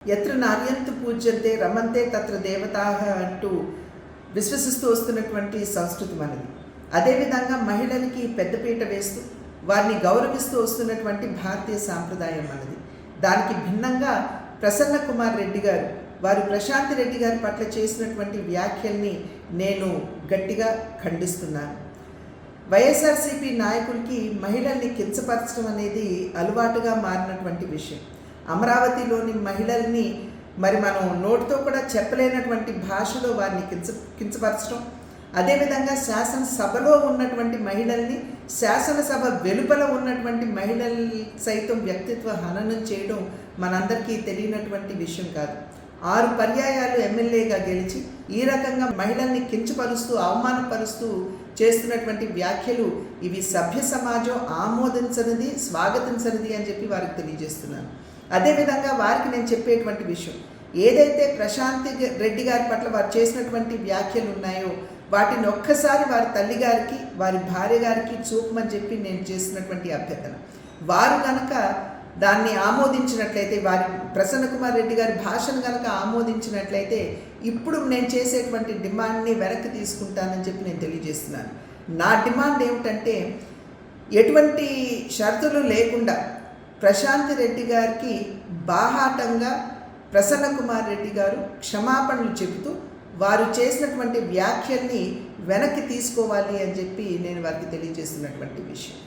ఎత్ర నార్యంతు పూజ్యంతే రమంతే తత్ర దేవతాః అంటూ విశ్వసిస్తూ వస్తున్నటువంటి సంస్కృతి మనది. అదేవిధంగా మహిళలకి పెద్దపీట వేస్తూ వారిని గౌరవిస్తూ వస్తున్నటువంటి భారతీయ సాంప్రదాయం మనది. దానికి భిన్నంగా ప్రసన్న కుమార్ రెడ్డి గారు వారు ప్రశాంతి రెడ్డి గారి పట్ల చేసినటువంటి వ్యాఖ్యల్ని నేను గట్టిగా ఖండిస్తున్నాను. వైఎస్ఆర్సీపీ నాయకులకి మహిళల్ని కించపరచడం అనేది అలవాటుగా మారినటువంటి విషయం. అమరావతిలోని మహిళల్ని మనం నోటితో కూడా చెప్పలేనటువంటి భాషలో వారిని కించపరచడం, అదేవిధంగా శాసనసభలో ఉన్నటువంటి మహిళల్ని శాసనసభ వెలుపల ఉన్నటువంటి మహిళలు సైతం వ్యక్తిత్వ హననం చేయడం మనందరికీ తెలియనటువంటి విషయం కాదు. 6 పర్యాయాలు ఎమ్మెల్యేగా గెలిచి ఈ రకంగా మహిళల్ని కించపరుస్తూ అవమానపరుస్తూ చేస్తున్నటువంటి వ్యాఖ్యలు ఇవి సభ్య సమాజం ఆమోదించనిది, స్వాగతించనిది అని చెప్పి వారికి తెలియజేస్తున్నాను. అదేవిధంగా వారికి నేను చెప్పేటువంటి విషయం, ఏదైతే ప్రశాంతి రెడ్డి గారి పట్ల వారు చేసినటువంటి వ్యాఖ్యలు ఉన్నాయో వాటిని ఒక్కసారి వారి తల్లి గారికి వారి భార్య గారికి చూపమని చెప్పి నేను చేసినటువంటి అభ్యర్థన. వారు కనుక దాన్ని ఆమోదించినట్లయితే, వారి ప్రసన్న కుమార్ రెడ్డి గారి భాషను కనుక ఆమోదించినట్లయితే ఇప్పుడు నేను చేసేటువంటి డిమాండ్ని వెనక్కి తీసుకుంటానని చెప్పి నేను తెలియజేస్తున్నాను. నా డిమాండ్ ఏమిటంటే, ఎటువంటి షరతులు లేకుండా ప్రశాంతి రెడ్డి గారికి బాహాటంగా ప్రసన్న కుమార్ రెడ్డి గారు క్షమాపణలు చెబుతూ వారు చేసినటువంటి వ్యాఖ్యల్ని వెనక్కి తీసుకోవాలి అని చెప్పి నేను వారికి తెలియజేస్తున్నటువంటి విషయం.